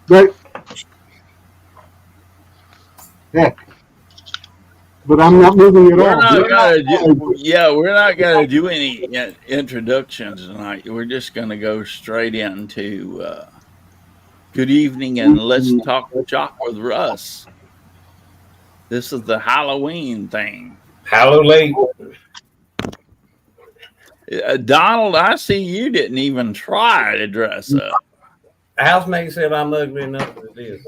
But heck, but I'm not moving at We're all. not gonna do. Yeah, we're not gonna do any introductions tonight. We're just gonna go straight into good evening and let's talk shop with Russ. This is the Halloween thing. Halloween. Donald, I see you didn't even try to dress up. Housemate said I'm ugly enough as it is.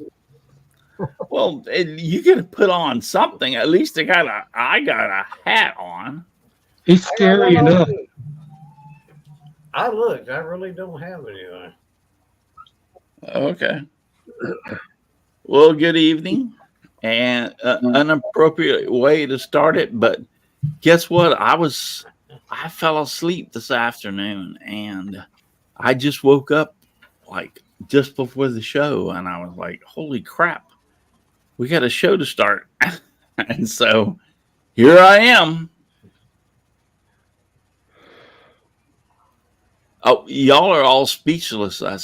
Well, you could have put on something. At least I got a hat on. He's scary enough. I looked. I really don't have anything. Okay. Well, good evening, and an appropriate way to start it. But guess what? I fell asleep this afternoon, and I just woke up like just before the show, and I was like, "Holy crap, we got a show to start!" And so here I am. Oh, y'all are all speechless. I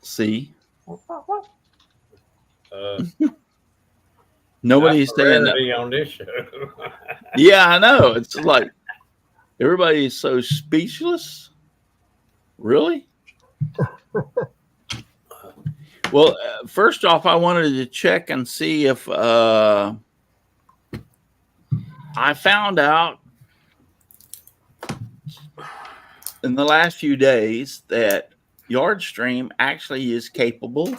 see. Nobody's saying that on this show. Yeah, I know. It's like everybody's so speechless. Really? Well, first off, I wanted to check and see if I found out in the last few days that Yardstream actually is capable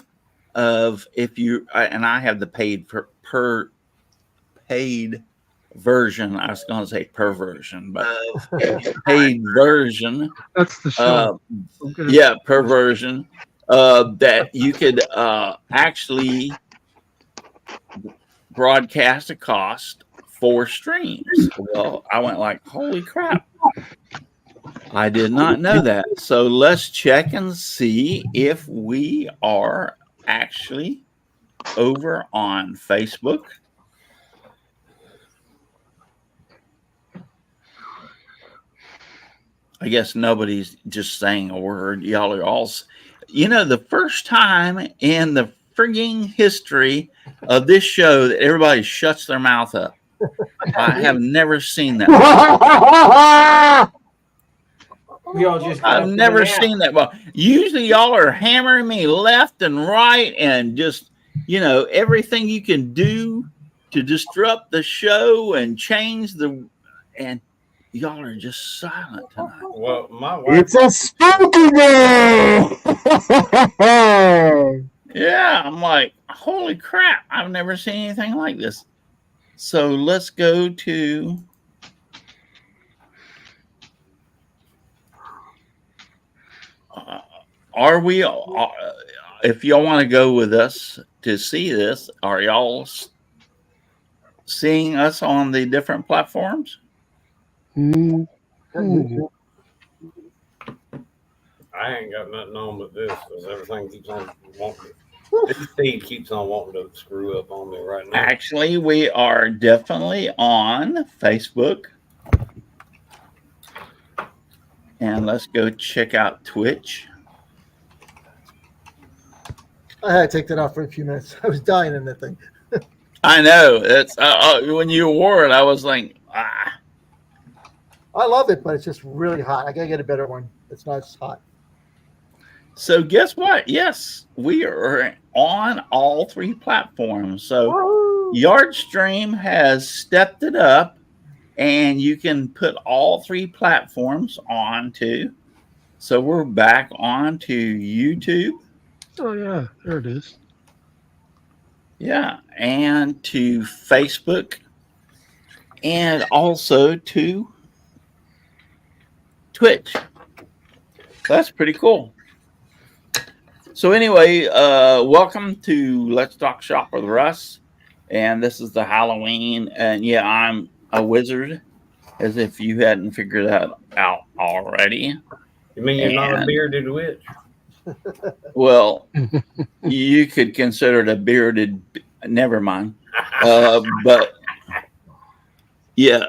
of, if you and I have the paid paid version. I was going to say perversion, but paid version. That's the show. Yeah, perversion. That you could actually broadcast a cost for streams. Well, I went like, holy crap. I did not know that. So let's check and see if we are actually over on Facebook. I guess nobody's just saying a word. Y'all are all, the first time in the frigging history of this show that everybody shuts their mouth up. I have never seen that. I've never seen that. Well, usually y'all are hammering me left and right and just, everything you can do to disrupt the show and change and y'all are just silent tonight. Well, my wife. It's a spooky day. Yeah, I'm like, holy crap! I've never seen anything like this. So let's go to. Are we? If y'all want to go with us to see this, are y'all seeing us on the different platforms? Mm-hmm. I ain't got nothing on but this because everything keeps on wanting. This feed keeps on wanting to screw up on me right now. Actually, we are definitely on Facebook. And let's go check out Twitch. I had to take that off for a few minutes. I was dying in that thing. I know. It's when you wore it, I was like, ah. I love it, but it's just really hot. I gotta get a better one. It's not as hot. So guess what? Yes, we are on all three platforms. So Yardstream has stepped it up, and you can put all three platforms onto. So we're back onto YouTube. Oh yeah, there it is. Yeah, and to Facebook, and also to Twitch. That's pretty cool. So anyway, welcome to Let's Talk Shop with Russ. And this is the Halloween. And yeah, I'm a wizard, as if you hadn't figured that out already. You mean you're not a bearded witch? Well, you could consider it a bearded, never mind. But yeah,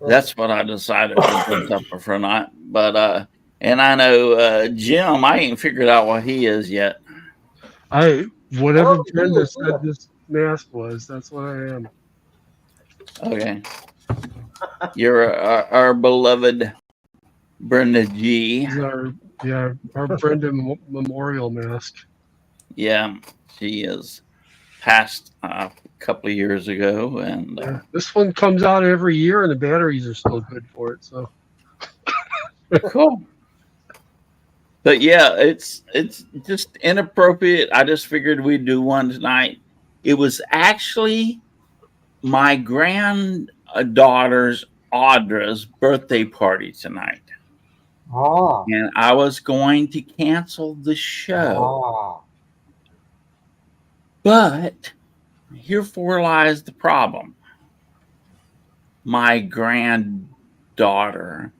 that's what I decided to dress up for not. But And I know Jim, I ain't figured out what he is yet. Whatever Oh, Brenda yeah, said this mask was, that's what I am. Okay. You're our beloved Brenda G. This is our Brenda memorial mask. Yeah, she is passed a couple of years ago. And Yeah. This one comes out every year, and the batteries are still good for it. So cool. But yeah, it's just inappropriate. I just figured we'd do one tonight. It was actually my granddaughter's Audra's birthday party tonight. Oh. And I was going to cancel the show. Oh. But herefore lies the problem. My granddaughter,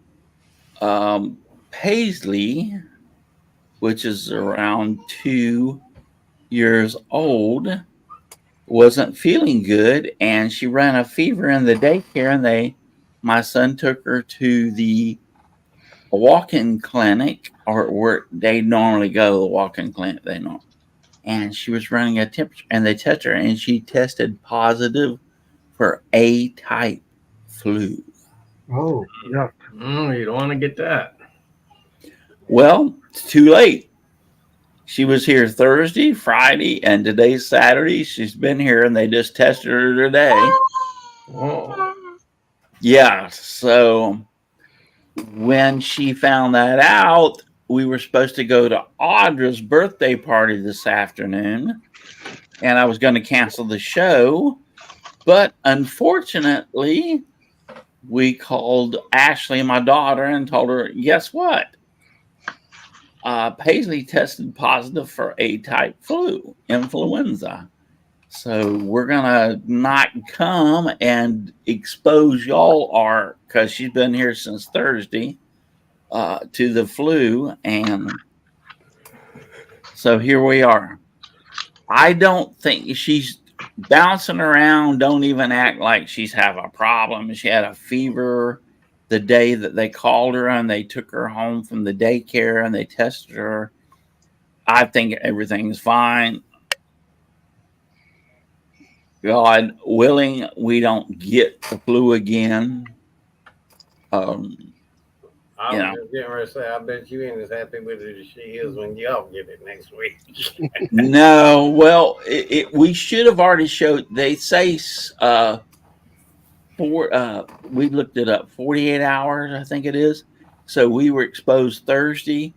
Paisley, which is around 2 years old, wasn't feeling good, and she ran a fever in the daycare, and my son took her to the walk-in clinic, or where they normally go, the walk-in clinic they know. And she was running a temperature, and they tested her, and she tested positive for A-type flu. Oh. yeah, You don't want to get that. Well, it's too late. She was here Thursday, Friday, and today's Saturday. She's been here, and they just tested her today. Whoa. Yeah, so when she found that out, we were supposed to go to Audra's birthday party this afternoon, and I was going to cancel the show. But unfortunately, we called Ashley, my daughter, and told her, guess what? Paisley tested positive for A-type flu, influenza. So we're going to not come and expose y'all, because she's been here since Thursday, to the flu. And so here we are. I don't think she's bouncing around. Don't even act like she's have a problem. She had a fever the day that they called her, and they took her home from the daycare, and they tested her. I think everything's fine. God willing, we don't get the flu again. I was just getting ready to say, I bet you ain't as happy with it as she is when y'all get it next week. No, well, we should have already showed. They say we looked it up, 48 hours, I think it is. So we were exposed Thursday,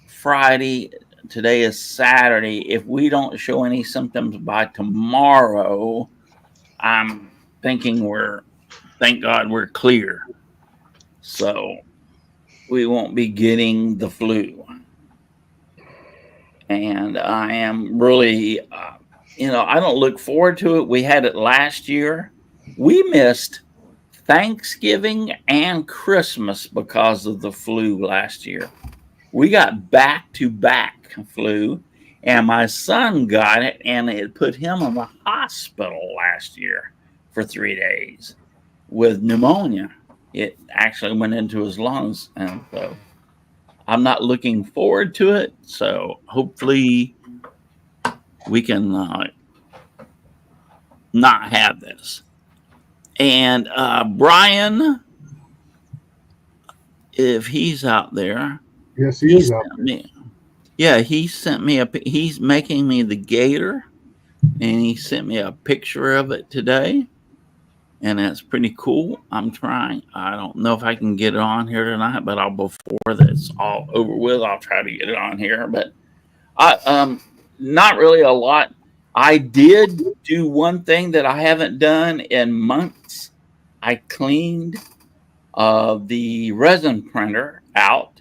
Friday. Today is Saturday. If we don't show any symptoms by tomorrow, I'm thinking thank God we're clear. So we won't be getting the flu. And I am really, I don't look forward to it. We had it last year. We missed Thanksgiving and Christmas because of the flu last year. We got back-to-back flu, and my son got it, and it put him in the hospital last year for 3 days with pneumonia. It actually went into his lungs, and so I'm not looking forward to it. So hopefully we can not have this. And Brian, if he's out there, Yes, he is out there. He sent me he's making me the gator, and he sent me a picture of it today, and that's pretty cool. I'm trying. I don't know if I can get it on here tonight, but before that's all over with, I'll try to get it on here. But not really a lot. I did do one thing that I haven't done in months. I cleaned the resin printer out,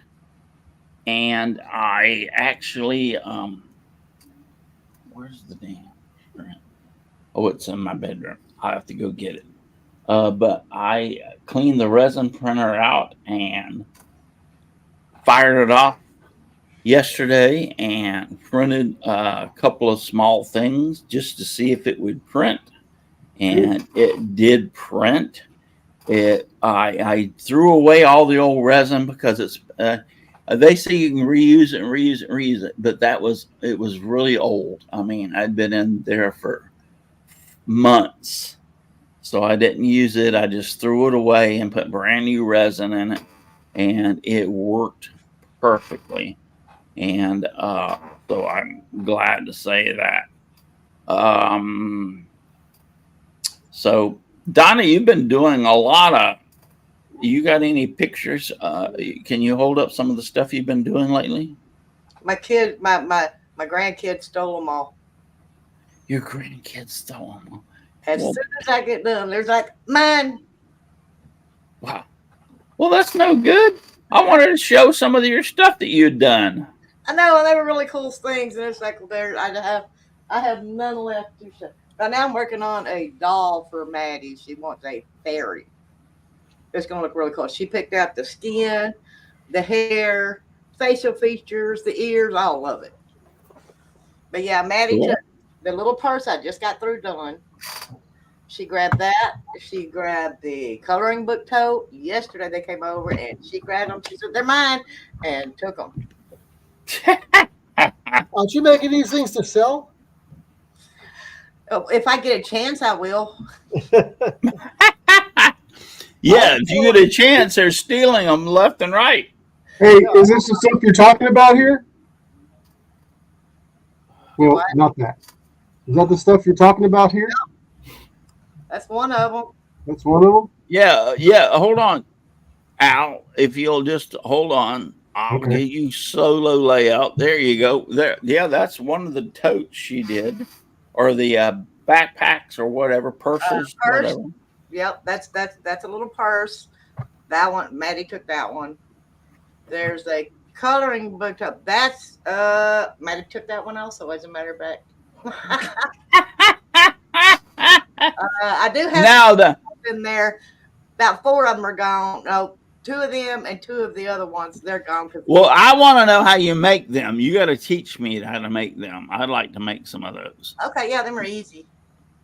and I actually where's the damn print? Oh, it's in my bedroom. I have to go get it. But I cleaned the resin printer out and fired it off yesterday and printed a couple of small things just to see if it would print, and it did print. I threw away all the old resin because it's They say you can reuse it and reuse it and reuse it, but it was really old. I mean, I'd been in there for months, so I didn't use it. I just threw it away and put brand new resin in it, and it worked perfectly. And so I'm glad to say that. So Donna, you've been doing a lot of. You got any pictures? Can you hold up some of the stuff you've been doing lately? My grandkids stole them all. Your grandkids stole them. As soon as I get done, there's like, mine. Wow. Well, that's no good. I wanted to show some of your stuff that you'd done. I know, and they were really cool things. And it's like, I have none left to show. Right now, I'm working on a doll for Maddie. She wants a fairy. It's going to look really cool. She picked out the skin, the hair, facial features, the ears. I love it. But yeah, Maddie took the little purse I just got through doing. She grabbed that. She grabbed the coloring book tote. Yesterday they came over and she grabbed them. She said, they're mine, and took them. Aren't you making these things to sell? Oh, if I get a chance, I will. Yeah, if you get a chance, they're stealing them left and right. Hey, is this the stuff you're talking about here? Well, What? not that. Is that the stuff you're talking about here? That's one of them. That's one of them? Yeah. Hold on, Al. If you'll just hold on, I'll Okay. get you solo layout. There you go. There. Yeah, that's one of the totes she did, or the backpacks or whatever, purses, Purse. whatever. Yep, that's a little purse. That one, Maddie took that one. There's a coloring book tote. That's Maddie took that one also, as a matter of fact. I do have Now in there. About 4 of them are gone. No, 2 of them and 2 of the other ones, they're gone. well, I want to know how you make them. You got to teach me how to make them. I'd like to make some of those. Okay, yeah, them are easy.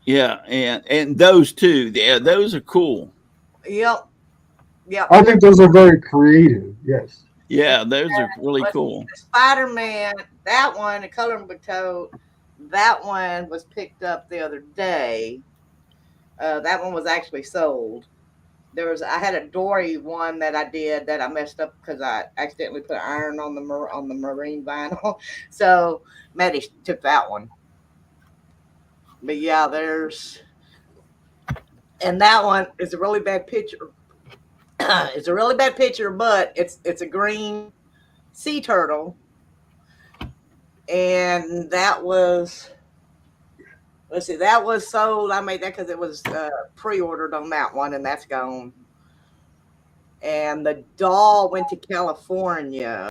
Yeah, and those too. Yeah, those are cool. Yep. I think those are very creative. Yes. Yeah, those are really cool. Spider-Man, that one, the coloring book tote, that one was picked up the other day. That one was actually sold. I had a Dory one that I did that I messed up because I accidentally put iron on the marine vinyl. So Maddie took that one. But yeah, and that one is a really bad picture. It's a really bad picture, but it's a green sea turtle. And that was, let's see, that was sold. I made that because it was pre-ordered on that one, and that's gone. And the doll went to California,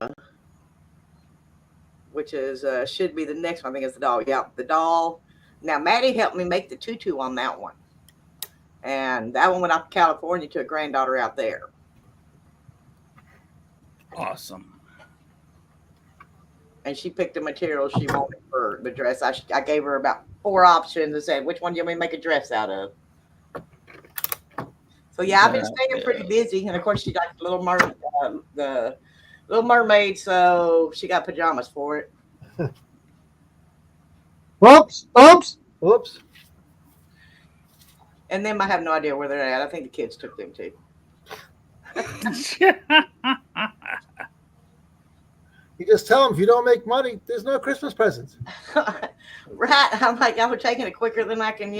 which is should be the next one. I think it's the doll. Yeah, the doll. Now, Maddie helped me make the tutu on that one. And that one went off to California to a granddaughter out there. Awesome. And she picked the material she wanted for the dress. I gave her about 4 options and said, which one do you want me to make a dress out of? So, yeah, I've been staying pretty busy. And, of course, she got the Little Mermaid, so she got pajamas for it. Oops. And them, I have no idea where they're at. I think the kids took them too. You just tell them if you don't make money, there's no Christmas presents. Right. I'm like, I was taking it quicker than I can,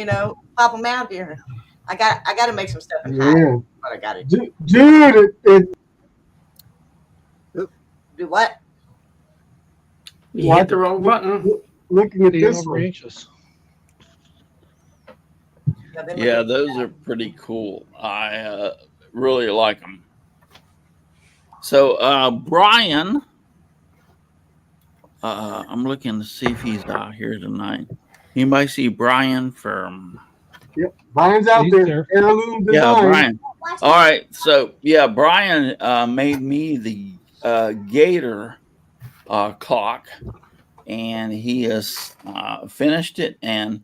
pop them out here. I got to make some stuff. Yeah. But I got to do. Dude, Do what? You hit the wrong button. looking at The this over one. anxious. Yeah, those are pretty cool. I really like them. So, Brian, I'm looking to see if he's out here tonight. Anybody see Brian from? Yep. Brian's out He's there. there. Heirloom Yeah, design. Brian. All right. So, yeah, Brian made me the gator clock, and he has finished it. And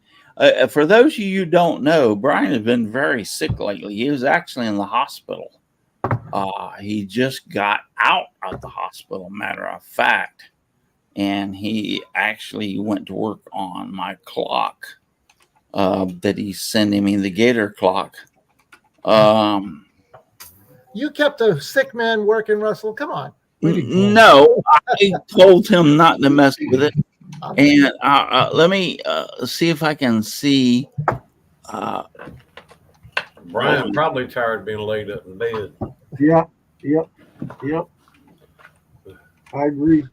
for those of you who don't know, Brian has been very sick lately. He was actually in the hospital, He just got out of the hospital, matter of fact, and he actually went to work on my clock that he's sending me, the Gator clock. You kept a sick man working, Russell. Come on. No, I told him not to mess with it. And let me see if I can see. Brian probably tired of being laid up in bed. Yeah. Yep. I agree.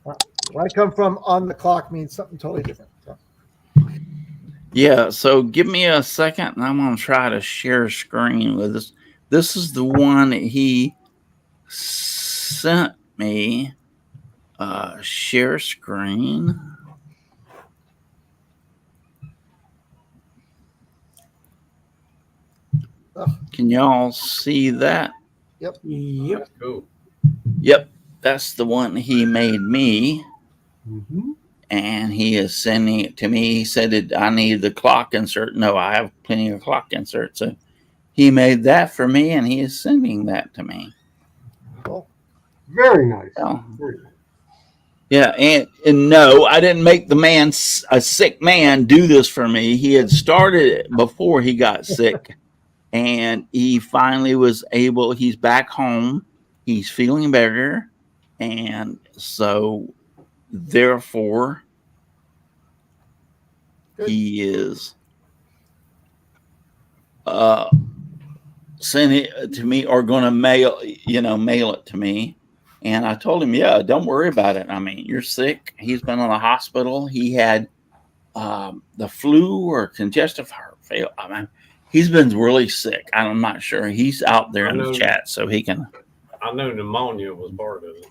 Where I come from, on the clock means something totally different. So. Yeah, so give me a second, and I'm going to try to share screen with us. This is the one he sent me. Share screen. Can y'all see that? Yep. That's cool. Yep, that's the one he made me. Mm-hmm. And he is sending it to me. He said I need the clock insert. No, I have plenty of clock inserts. So he made that for me, and he is sending that to me. Cool. Very nice. Oh. Very nice. Yeah, and no, I didn't make the man, a sick man, do this for me. He had started it before he got sick, and he finally was able. He's back home. He's feeling better, and so therefore, Good. he is sending it to me, or going to mail it to me. And I told him, yeah, don't worry about it. I mean, you're sick. He's been in the hospital. He had the flu or congestive heart failure. I mean, he's been really sick. I'm not sure. He's out there in the chat, so he can. I know pneumonia was part of it.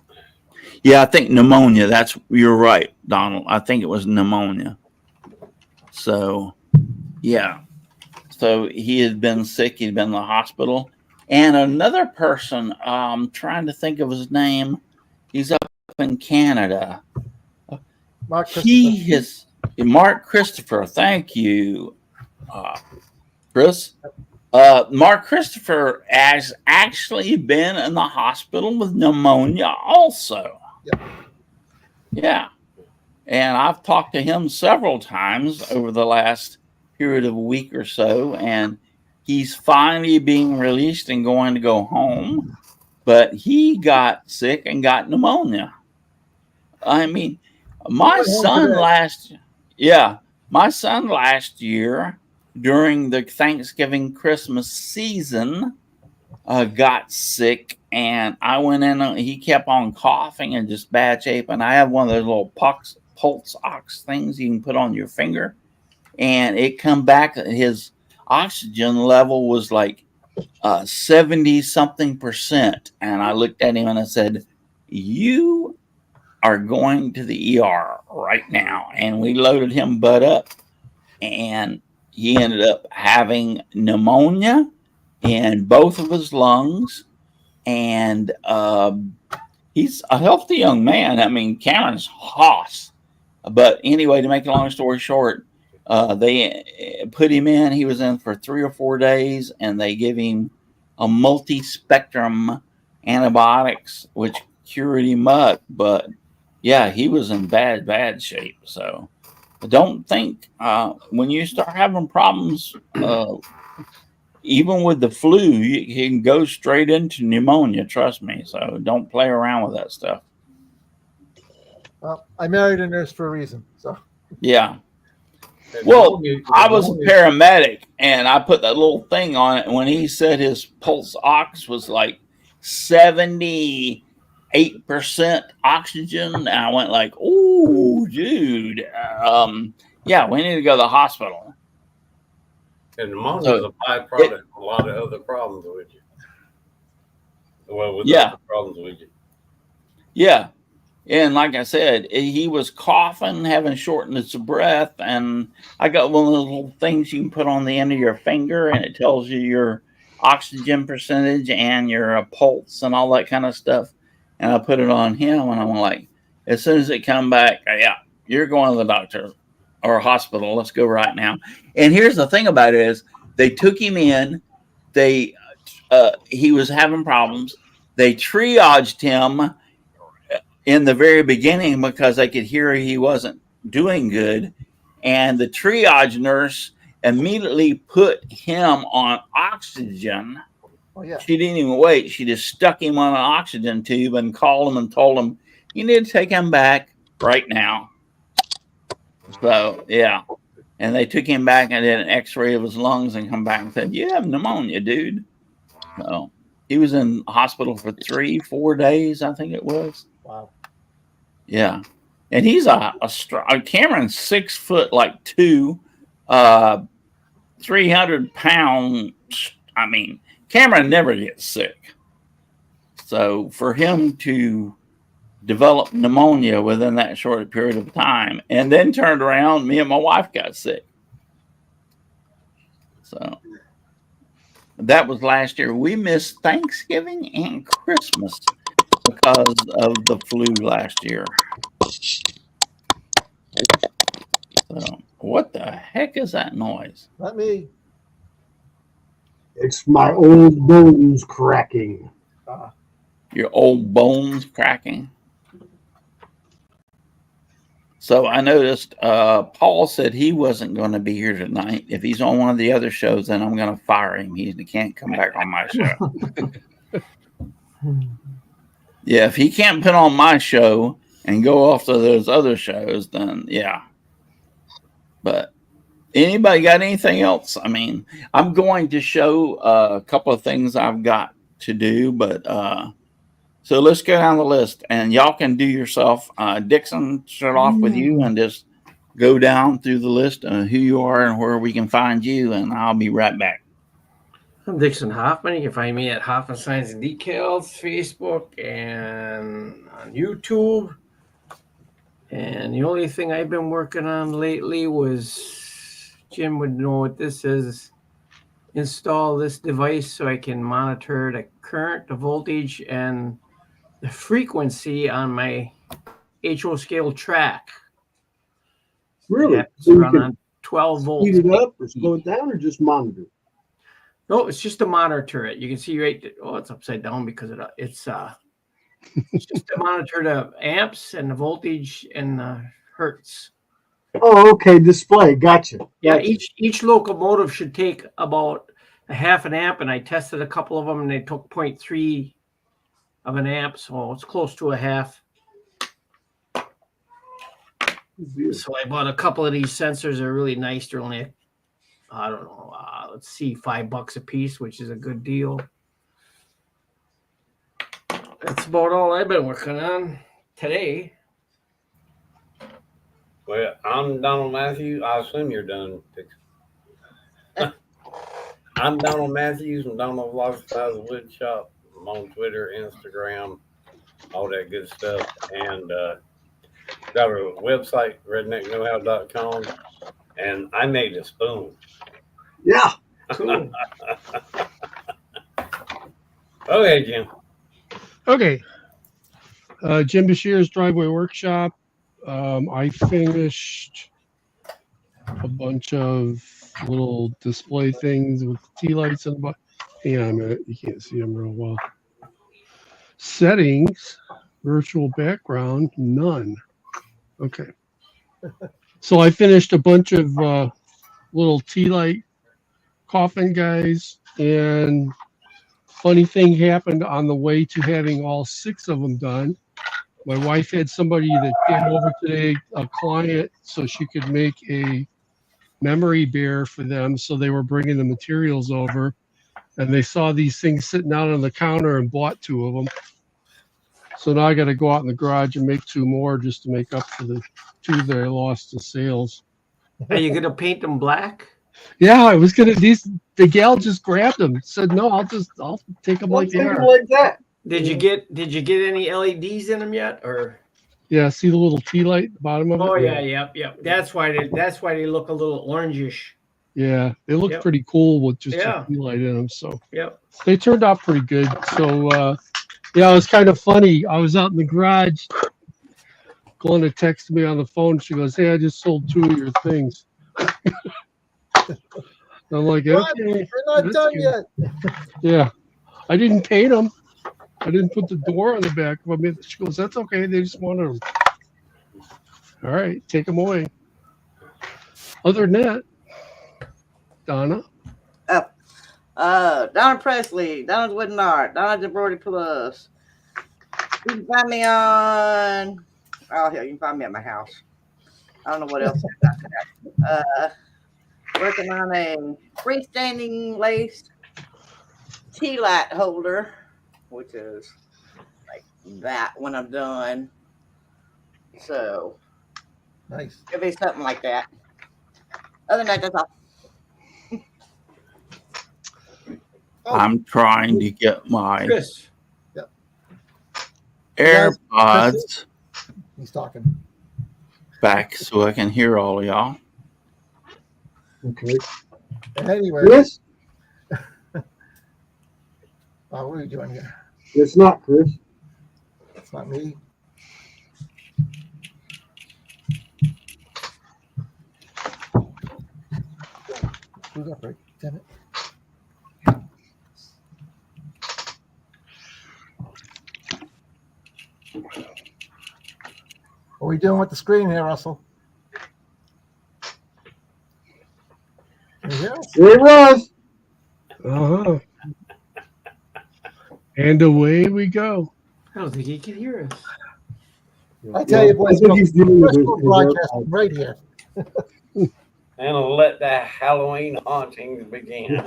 Yeah, I think pneumonia. You're right, Donald. I think it was pneumonia. So, yeah. So he had been sick. He'd been in the hospital. And another person, I'm trying to think of his name. He's up in Canada. Mark Christopher. Mark Christopher. Thank you, Chris. Mark Christopher has actually been in the hospital with pneumonia also. Yep. Yeah. And I've talked to him several times over the last period of a week or so, and he's finally being released and going to go home, but he got sick and got pneumonia. I mean, my son last year during the Thanksgiving Christmas season got sick, and I went in. He kept on coughing and just bad shape, and I have one of those little pulse ox things you can put on your finger, and it come back. His oxygen level was like 70 something %. And I looked at him and I said, you are going to the ER right now. And we loaded him butt up, and he ended up having pneumonia in both of his lungs. And he's a healthy young man. I mean, Cameron's hoss. But anyway, to make a long story short, they put him in. He was in for 3 or 4 days, and they give him a multi-spectrum antibiotics, which cured him up. But yeah, he was in bad shape. So I don't think when you start having problems, even with the flu, you can go straight into pneumonia. Trust me. So don't play around with that stuff. Well, I married a nurse for a reason. So yeah. Well, I was a paramedic, and I put that little thing on it. When he said his pulse ox was like 78% oxygen, and I went like, "Ooh, dude, yeah, we need to go to the hospital." And pneumonia is a byproduct of a lot of other problems with you. Well, with other problems with you. Yeah. And like I said, he was coughing, having shortness of breath. And I got one of those little things you can put on the end of your finger, and it tells you your oxygen percentage and your pulse and all that kind of stuff. And I put it on him, and I'm like, as soon as it come back, yeah, you're going to the doctor or hospital. Let's go right now. And here's the thing about it is they took him in. They he was having problems. They triaged him in the very beginning because they could hear he wasn't doing good. And the triage nurse immediately put him on oxygen. Oh, yeah. She didn't even wait. She just stuck him on an oxygen tube and called him and told him, you need to take him back right now. So, yeah. And they took him back and did an x-ray of his lungs and come back and said, you have pneumonia, dude. So he was in hospital for 3-4 days, I think it was. Wow. Yeah. And he's Cameron's 6 foot, like 2, 300 pounds. I mean, Cameron never gets sick. So for him to develop pneumonia within that short period of time and then turned around, me and my wife got sick. So that was last year. We missed Thanksgiving and Christmas because of the flu last year. So, what the heck is that noise? Not me. It's my old bones cracking. Your old bones cracking. So I noticed Paul said he wasn't going to be here tonight. If he's on one of the other shows, then I'm going to fire him. He can't come back on my show. Yeah, if he can't put on my show and go off to those other shows, then yeah. But anybody got anything else? I mean, I'm going to show a couple of things I've got to do, but so let's go down the list, and y'all can do yourself. Dixon, start off with you, and just go down through the list of who you are and where we can find you, and I'll be right back. I'm Dixon Hoffman. You can find me at Hoffman Signs and Decals, Facebook, and on YouTube. And the only thing I've been working on lately was, Jim would know what this is, install this device so I can monitor the current, the voltage, and the frequency on my HO scale track. Really? It's run on 12 volts. Speed it up or slow it down or just monitor? No, it's just to monitor it. You can see right there. Oh, it's upside down because it's just to monitor the amps and the voltage and the hertz. Oh, okay. Display. Gotcha. Yeah, Gotcha. each locomotive should take about a half an amp, and I tested a couple of them, and they took 0.3 of an amp, so it's close to a half. So I bought a couple of these sensors. They're really nice. They're only, I don't know, let's see, $5 a piece, which is a good deal. That's about all I've been working on today. Well, I'm Donald Matthews. I assume you're done. I'm Donald Matthews from Donald Lifestyle Wood Shop. I'm on Twitter, Instagram, all that good stuff. And got a website, redneckknowhow.com. And I made a spoon. Yeah. Cool. Okay, Jim. Okay. Jim Bashir's Driveway Workshop. I finished a bunch of little display things with tea lights and hang on a minute, you can't see them real well. Settings, virtual background, none. Okay. So I finished a bunch of little tea light coffin guys, and funny thing happened on the way to having all 6 of them done. My wife had somebody that came over today, a client, so she could make a memory bear for them. So they were bringing the materials over, and they saw these things sitting out on the counter and bought 2 of them. So now I got to go out in the garage and make 2 more just to make up for the 2 that I lost to sales. Are you gonna paint them black? Yeah, I was gonna. The gal just grabbed them. Said no, I'll take them like they are. Like that. Did you get any LEDs in them yet, or? Yeah, see the little tea light at the bottom of it? Oh yeah, yep. That's why they look a little orangish. Yeah, they look Yep. pretty cool with just Yeah. a tea light in them. So Yep. they turned out pretty good. So yeah, it was kind of funny. I was out in the garage. Glenda texted me on the phone. She goes, "Hey, I just sold 2 of your things." I'm like, What? okay. We're not that's done good. yet. Yeah. I didn't paint them. I didn't put the door on the back of them. She goes, that's okay. They just wanted them. All right, take them away. Other than that, Donna. Donna Presley, Donna's Wooden Art, Donna Jabrody Plus. You can find me on. Oh hell, you can find me at my house. I don't know what else I got today. Working on a freestanding lace tea light holder, which is like that when I'm done. So Nice. it'll be something like that. Other than that, that's all. I'm trying to get my Chris. AirPods He's talking. back so I can hear all of y'all. Okay. Anyway, Chris? what are you doing here? It's not Chris. It's not me. Who's up, Rick? Damn it. What are we doing with the screen here, Russell? Can you hear us? There it was. Uh-huh. And away we go. I don't think he can hear us. I tell you, boys, I think he's dealing with professional his broadcasting right here. And let the Halloween hauntings begin.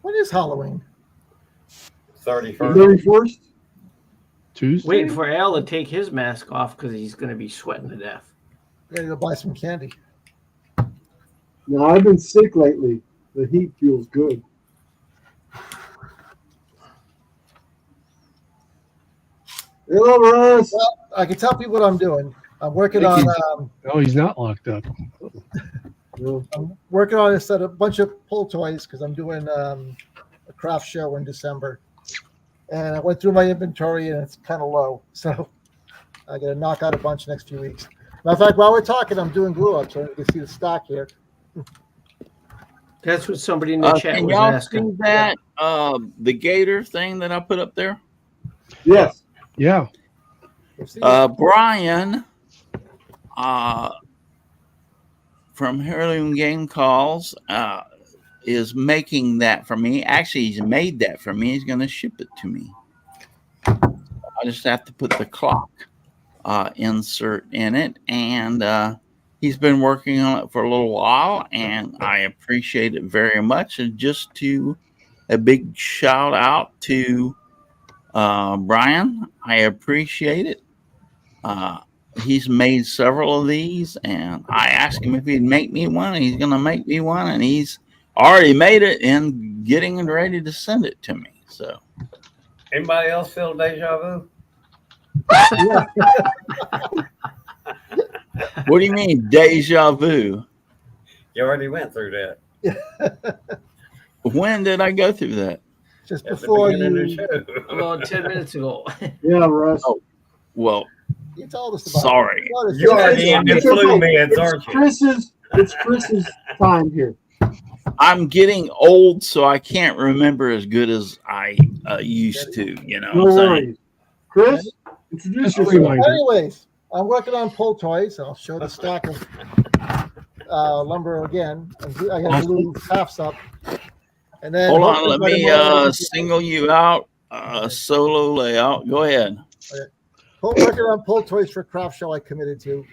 When is Halloween? 31st. 31st? Tuesday. Waiting for Al to take his mask off because he's going to be sweating to death. I gotta go buy some candy. No, I've been sick lately. The heat feels good. Hello, Russ. Well, I can tell people what I'm doing. I'm working on Oh, he's not locked up. I'm working on a bunch of pull toys because I'm doing a craft show in December. And I went through my inventory and it's kind of low. So I got to knock out a bunch next few weeks. Matter of fact, while we're talking, I'm doing glue up so you can see the stock here. That's what somebody in the chat Can was y'all asking. see that the gator thing that I put up there? Yes. Yeah. We'll see. Brian from Heirloom Game Calls is making that for me. Actually, he's made that for me. He's going to ship it to me. I just have to put the clock insert in it. And he's been working on it for a little while, and I appreciate it very much. And just to a big shout out to Brian. I appreciate it. He's made several of these, and I asked him if he'd make me one, and he's going to make me one, and he's already made it and getting ready to send it to me. So, Anybody else feel deja vu? what do you mean, deja vu? You already went through that. When did I go through that? Just At the before beginning of you, the show. About 10 minutes ago. Yeah, Russ. Oh, well, you told us about sorry. it. You're already in the It's flu okay. meds, aren't you? It's Chris's time here. I'm getting old, so I can't remember as good as I used to. You know No what I'm saying? worries. Chris, introduce Just a yourself. reminder. Anyways, I'm working on pull toys. I'll show the stack of lumber again. I got to glue halves up. And then Hold on, hopefully let by me tomorrow- single you out. Solo layout. Go ahead. Working on pull toys for craft show I committed to.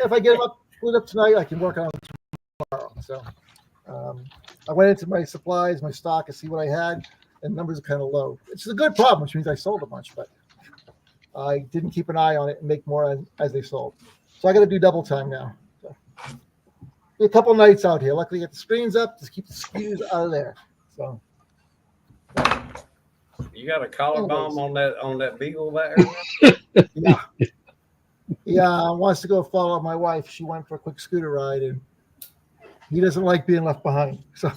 If I get them glued up tonight, I can work on them tomorrow. So I went into my supplies, my stock, to see what I had, and numbers are kind of low. It's a good problem, which means I sold a bunch, but I didn't keep an eye on it and make more as they sold. So I got to do double time now. So, be a couple nights out here. Luckily, get the screens up, just keep the skews out of there. So. You got a collar bomb on that beagle there? Yeah. Yeah, wants to go follow my wife. She went for a quick scooter ride, and he doesn't like being left behind. So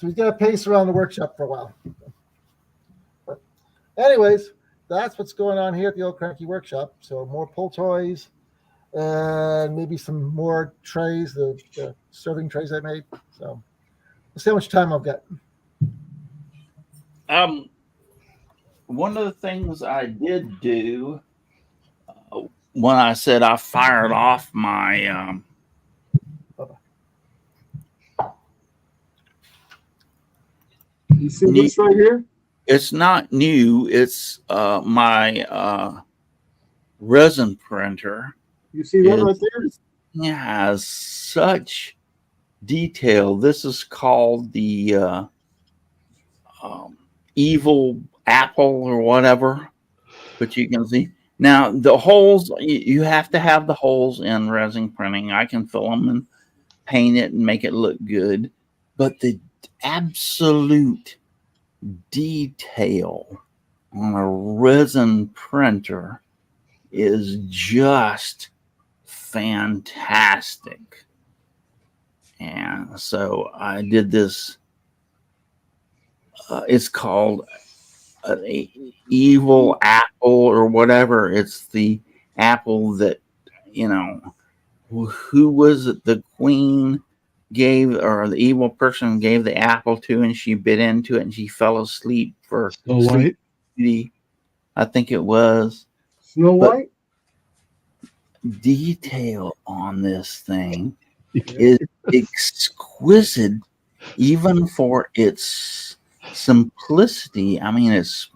he's gonna pace around the workshop for a while. But Anyways, that's what's going on here at the Old Cranky Workshop. So more pull toys and maybe some more trays, the serving trays I made. So we'll see how much time I'll get. One of the things I did do when I said I fired off my You see this right here? it's not new. It's my resin printer. You see that right there? It has such detail. This is called the evil apple or whatever. But you can see now the holes. You have to have the holes in resin printing. I can fill them and paint it and make it look good. But the absolute detail on a resin printer is just fantastic. And so I did this. It's called evil apple or whatever. It's the apple that, who was it? The queen gave, or the evil person gave the apple to, and she bit into it and she fell asleep for Snow White. I think it was. Snow White? Detail on this thing is exquisite, even for its simplicity. I mean, its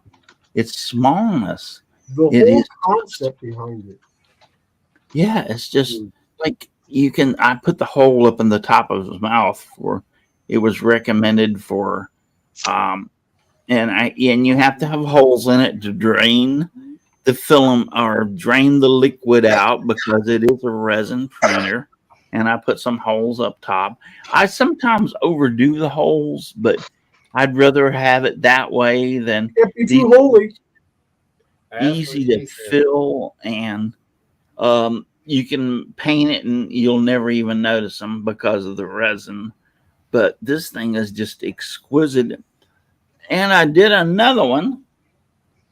smallness. The whole concept behind it. Yeah, it's just like I put the hole up in the top of his mouth for it was recommended for and you have to have holes in it to drain the film or drain the liquid out because it is a resin printer. And I put some holes up top. I sometimes overdo the holes, but I'd rather have it that way than too holy. Easy to fill, and you can paint it and you'll never even notice them because of the resin. But this thing is just exquisite. And I did another one,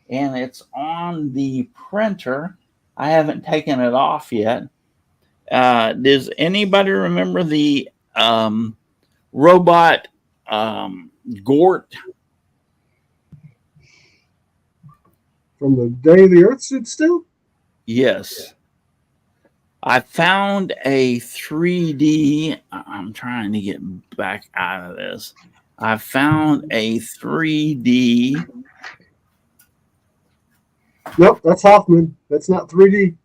and it's on the printer. I haven't taken it off yet. Does anybody remember the robot Gort? From the day the earth stood still? Yes. I found a 3D. I'm trying to get back out of this. I found a 3D. Nope, that's Hoffman. That's not 3D.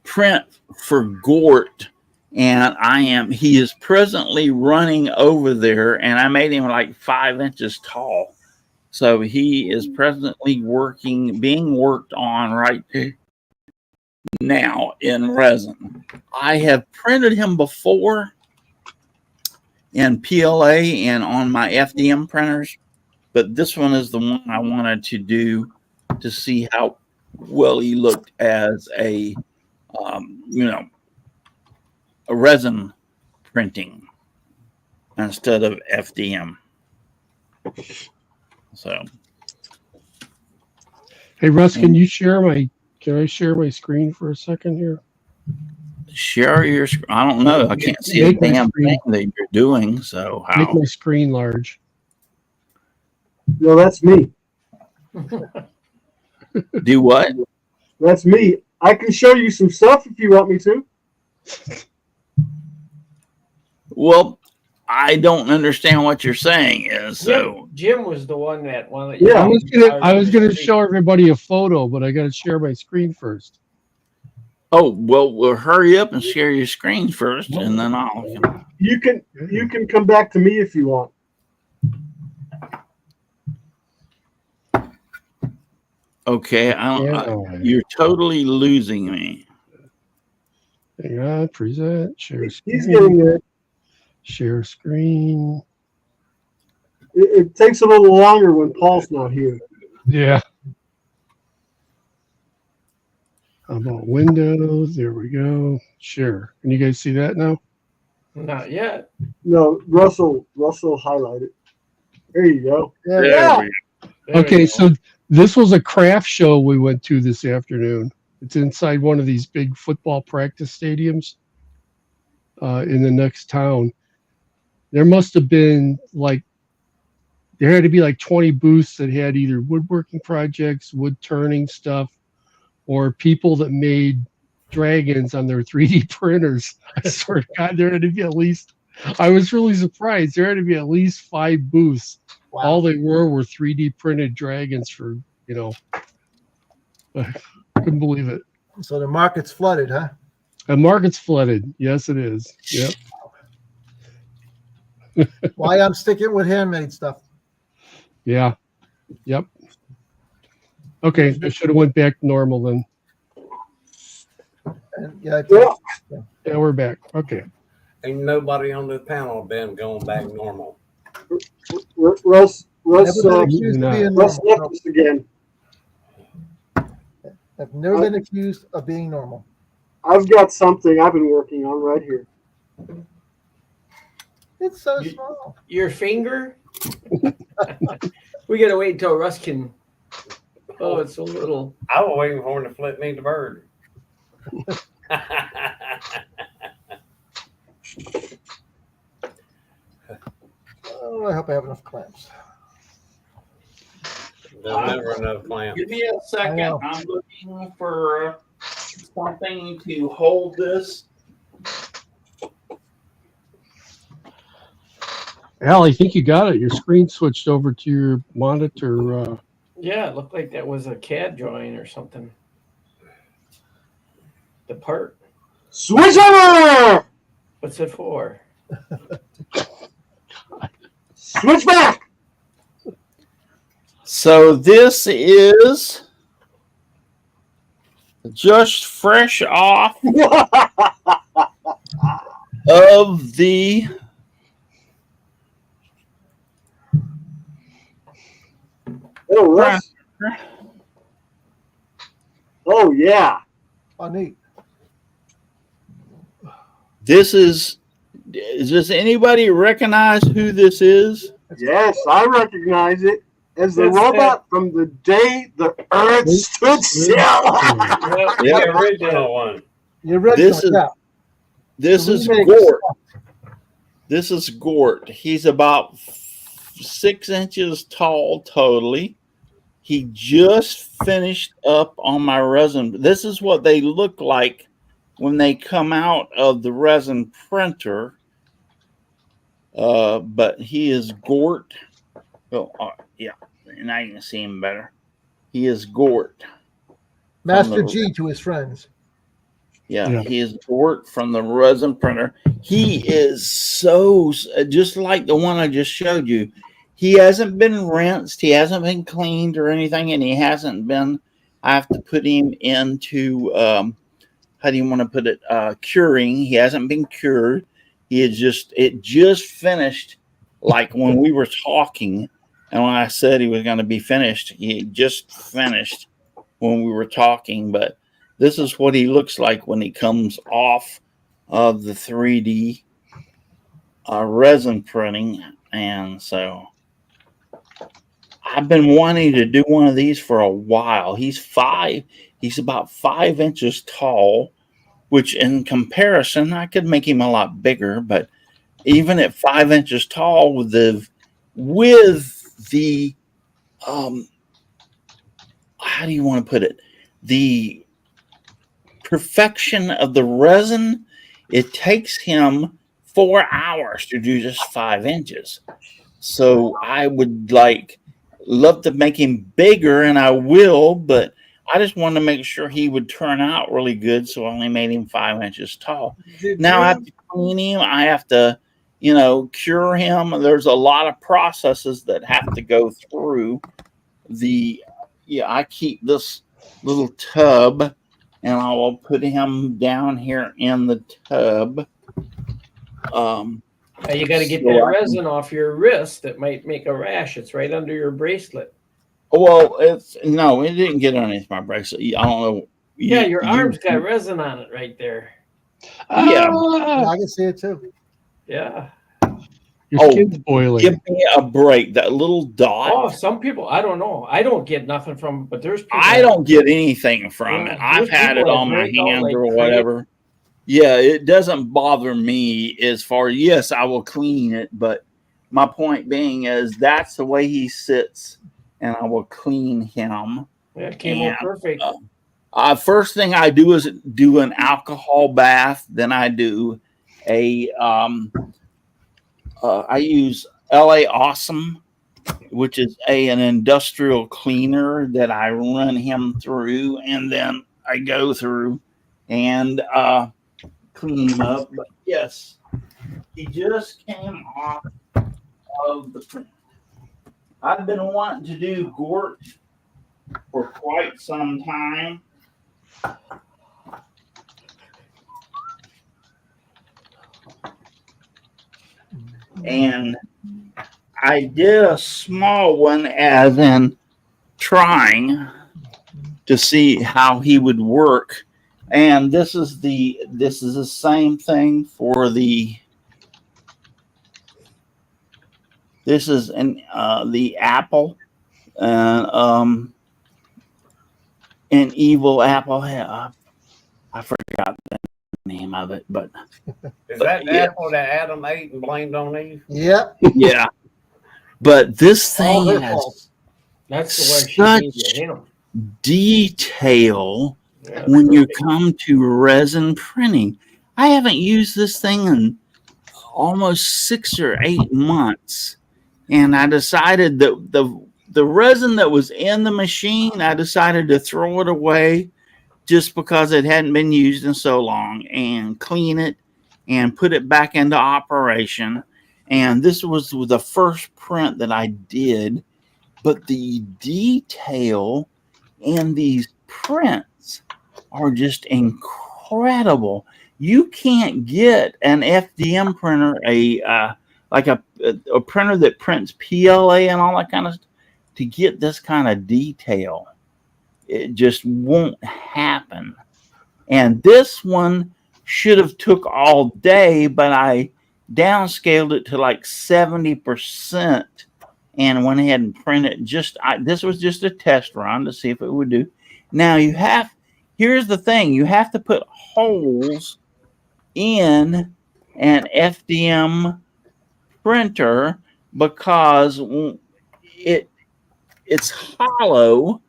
Print for Gort, and he is presently running over there, and I made him like 5 inches tall. So he is presently being worked on right now in resin. I have printed him before in PLA and on my FDM printers, but this one is the one I wanted to do to see how well he looked as a resin printing instead of FDM. So, hey Russ, can I share my screen for a second here? Share your screen. I don't know. I can't see a damn thing that you're doing. So how? Make my screen large. No, that's me. Do what? That's me. I can show you some stuff if you want me to. Well, I don't understand what you're saying is so. Jim was the one that wanted. Yeah, I was gonna show everybody a photo, but I got to share my screen first. Oh well, we'll hurry up and share your screen first, and then I'll. You can come back to me if you want. Okay, you're totally losing me. Hang on, present, share screen. He's getting there. Share screen. It takes a little longer when Paul's not here. Yeah. How about Windows? There we go. Share. Can you guys see that now? Not yet. No, Russell highlighted. There you go. There Yeah. we go. There Okay, we go. so this was a craft show we went to this afternoon. It's inside one of these big football practice stadiums in the next town. There must have been there had to be like 20 booths that had either woodworking projects, wood turning stuff, or people that made dragons on their 3D printers. I swear to God, there had to be at least, I was really surprised. There had to be at least 5 booths. Wow. All they were 3D printed dragons for, I couldn't believe it. So the market's flooded, huh? The market's flooded. Yes, it is. Yep. Why I'm sticking with handmade stuff. Yeah. Yep. Okay, I should have went back to normal then. And yeah, Yeah, we're back. Okay. Ain't nobody on the panel been going back normal. Russ never been accused no. of being left normal. us again. I've never been accused of being normal. I've got something I've been working on right here. It's so small. Your finger? We gotta wait until Russ can. Oh, it's so little. I was waiting for him to flip me the bird. Oh, I hope I have enough clamps. There's never enough clamps. Give me a I second. know. I'm looking for something to hold this. Al, I think you got it. Your screen switched over to your monitor. Yeah, it looked like that was a CAD drawing or something. The part. Switch over! What's it for? Switch back! So this is just fresh off of the Oh, Russ. Oh, yeah. Oh, neat. this is does anybody recognize who this is? Yes, I recognize it as the It's robot from the day the Earth stood still. Well, The original one. The original, This is- yeah. This The is remake Gort. This is Gort. He's about 6 inches tall totally. He just finished up on my resin. This is what they look like when they come out of the resin printer. But he is Gort. Oh, yeah. Now you can see him better. He is Gort. Master G to his friends. Yeah, he is Gort from the resin printer. He is so, just like the one I just showed you. He hasn't been rinsed. He hasn't been cleaned or anything. And he hasn't been, I have to put him into, how do you want to put it? Curing. He hasn't been cured. It just finished like when we were talking. And when I said he was going to be finished, he just finished when we were talking. But this is what he looks like when he comes off of the 3D resin printing. And so I've been wanting to do one of these for a while. He's about 5 inches tall, which in comparison, I could make him a lot bigger. But even at 5 inches tall with the how do you want to put it? The perfection of the resin, it takes him 4 hours to do just 5 inches. So I would love to make him bigger, and I will, but I just wanted to make sure he would turn out really good. So I only made him 5 inches tall. Now I have to clean him. I have to, cure him. There's a lot of processes that have to go through I keep this little tub, and I will put him down here in the tub. You got to get that resin off your wrist. That might make a rash. It's right under your bracelet. Well, it didn't get underneath my bracelet. I don't know. Yeah, your arm's got resin on it right there. Yeah. I can see it too. Yeah. Your Oh, skin's boiling. Give me a break. That little dot. Oh, some people, I don't know. I don't get nothing from it, but there's people. I don't get anything from it. I've there's had it people that on my break out hands like or crazy. whatever. Yeah, it doesn't bother me as far. Yes, I will clean it, but my point being is that's the way he sits, and I will clean him. Yeah, it came out perfect. First thing I do is do an alcohol bath. Then I do a I use LA Awesome, which is an industrial cleaner that I run him through, and then I go through and clean him up. But yes, he just came off of the print. I've been wanting to do Gort for quite some time. And I did a small one as in trying to see how he would work. And this is the same thing for the this is the apple and an evil apple. I forgot the name of it, but Is that the apple that Adam ate and blamed on Eve? Yep. yeah. But this All thing her has fault. That's the way she gave such you, detail Yeah, when you come to resin printing. I haven't used this thing in almost 6 or 8 months, and I decided that the resin that was in the machine, I decided to throw it away just because it hadn't been used in so long, and clean it and put it back into operation. And this was the first print that I did, but the detail in these prints are just incredible. You can't get an FDM printer, a printer that prints PLA and all that kind of stuff, to get this kind of detail. It just won't happen. And this one should have took all day, but I downscaled it to like 70% and went ahead and printed this was just a test run to see if it would do. Now here's the thing, you have to put holes in an FDM printer because it's hollow,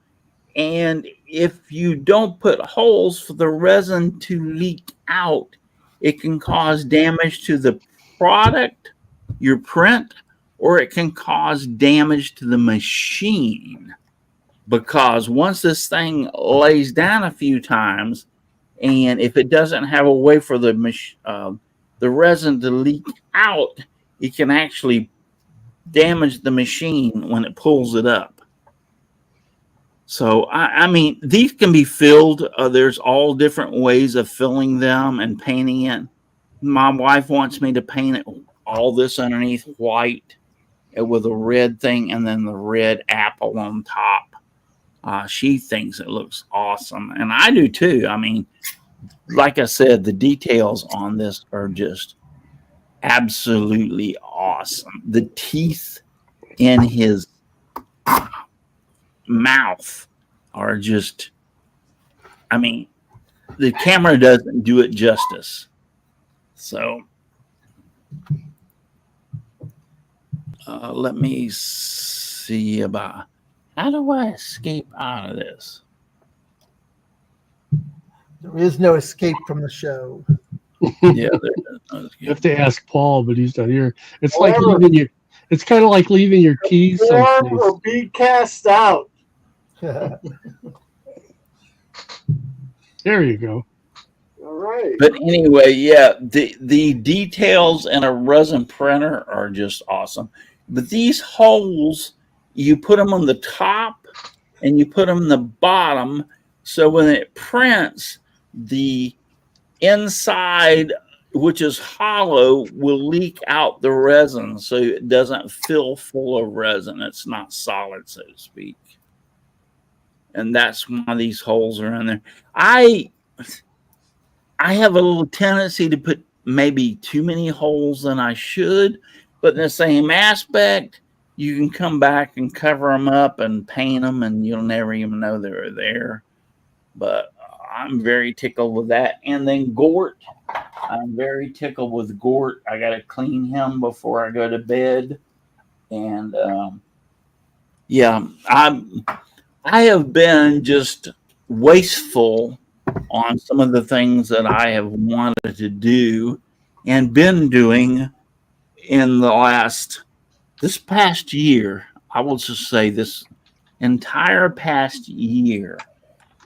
and if you don't put holes for the resin to leak out, it can cause damage to the product, your print, or it can cause damage to the machine. Because once this thing lays down a few times, and if it doesn't have a way for the resin to leak out, it can actually damage the machine when it pulls it up. So, I mean, these can be filled. There's all different ways of filling them and painting it. My wife wants me to paint it all this underneath white with a red thing and then the red apple on top. She thinks it looks awesome, and I do too. I mean, like I said, the details on this are just absolutely awesome. The teeth in his mouth are just, I mean, the camera doesn't do it justice. So let me see about how do I escape out of this. There is no escape from the show. Yeah, You have to ask Paul, but he's not here. It's like leaving your. It's kind of like leaving your keys someplace. Or be cast out. There you go. All right. But anyway, yeah, the details in a resin printer are just awesome. But these holes, you put them on the top and you put them in the bottom, so when it prints, the inside, which is hollow, will leak out the resin so it doesn't fill full of resin. It's not solid, so to speak. And that's why these holes are in there. I have a little tendency to put maybe too many holes than I should, but in the same aspect, you can come back and cover them up and paint them, and you'll never even know they're there. But I'm very tickled with that. And then Gort, I'm very tickled with Gort. I got to clean him before I go to bed. And yeah, I have been just wasteful on some of the things that I have wanted to do and been doing in this past year. I will just say this entire past year.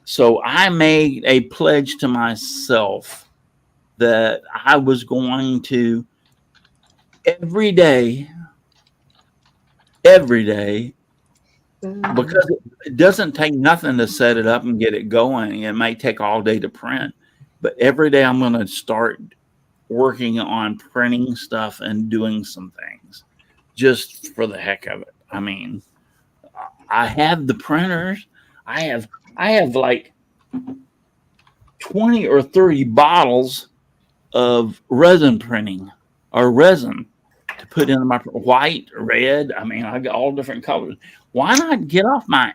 So I made a pledge to myself that I was going to every day, because it doesn't take nothing to set it up and get it going. It might take all day to print, but every day I'm going to start working on printing stuff and doing some things just for the heck of it. I mean, I have the printers. I have like 20 or 30 bottles of resin printing or resin to put in my white, red. I mean, I got all different colors. Why not get off my,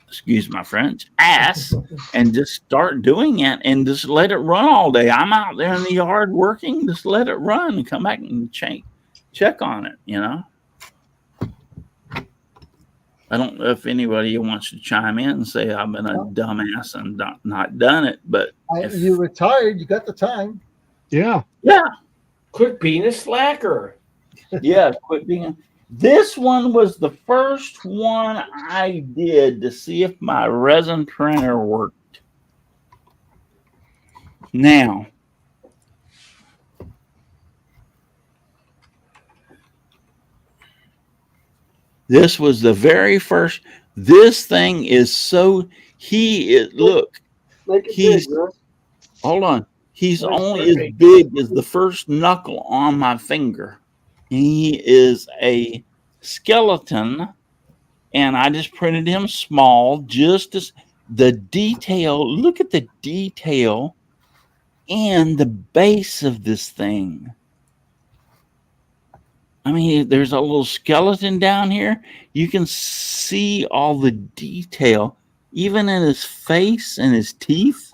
excuse my French, ass and just start doing it and just let it run all day? I'm out there in the yard working. Just let it run and come back and check on it, you know? I don't know if anybody wants to chime in and say I've been a dumbass and not done it, but you retired, you got the time. Yeah. Quit being a slacker. Yeah, quit being. This one was the first one I did to see if my resin printer worked. Now, this was the very first. This thing is so. Look. He's. Hold on. He's only as big as the first knuckle on my finger. He is a skeleton, and I just printed him small, just as the detail. Look at the detail and the base of this thing. I mean, there's a little skeleton down here. You can see all the detail, even in his face and his teeth.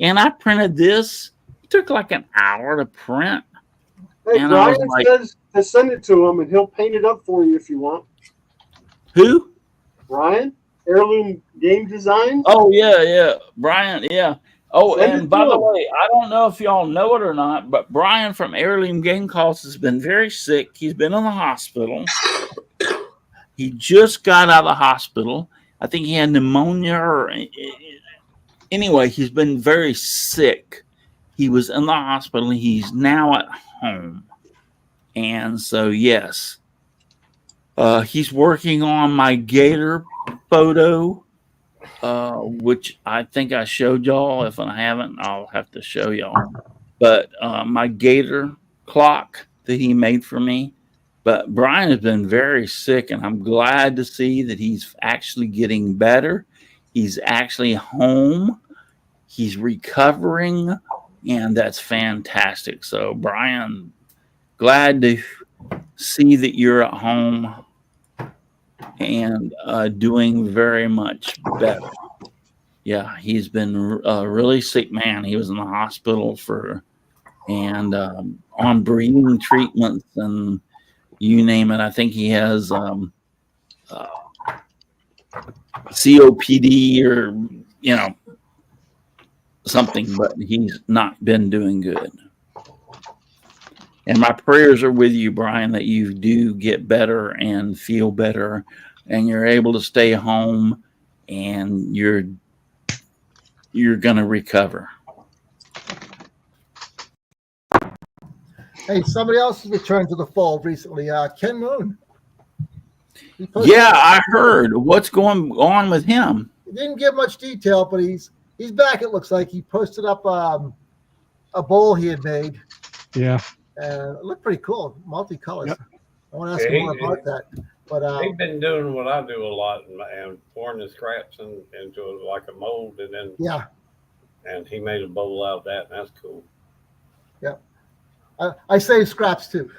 And I printed this. It took like an hour to print. Hey, and Brian like, says to send it to him, and he'll paint it up for you if you want. Who? Brian, Heirloom Game Design. Oh yeah, Brian, yeah. Oh, Send and it by to the him. way, I don't know if y'all know it or not, but Brian from Heirloom Game Calls has been very sick. He's been in the hospital. He just got out of the hospital. I think he had pneumonia or anyway, he's been very sick. He was in the hospital. He's now at home. And so, yes, he's working on my gator photo, which I think I showed y'all. If I haven't, I'll have to show y'all. But my gator clock that he made for me. But Brian has been very sick, and I'm glad to see that he's actually getting better. He's actually home. He's recovering, and that's fantastic. So, Brian, glad to see that you're at home and doing very much better. Yeah, he's been a really sick man. He was in the hospital and on breathing treatments and you name it. I think he has COPD or, something, but he's not been doing good. And my prayers are with you, Brian, that you do get better and feel better and you're able to stay home and you're going to recover. Hey, somebody else has returned to the fold recently. Ken Moon. Yeah, I heard. What's going on with him? He didn't give much detail, but he's back. It looks like he posted up a bowl he had made. Yeah. And it looked pretty cool, multicolored. Yep. I want to ask him more about that. But he's been doing what I do a lot and pouring the scraps into like a mold, and then yeah, and he made a bowl out of that, and that's cool. Yeah. I save scraps too.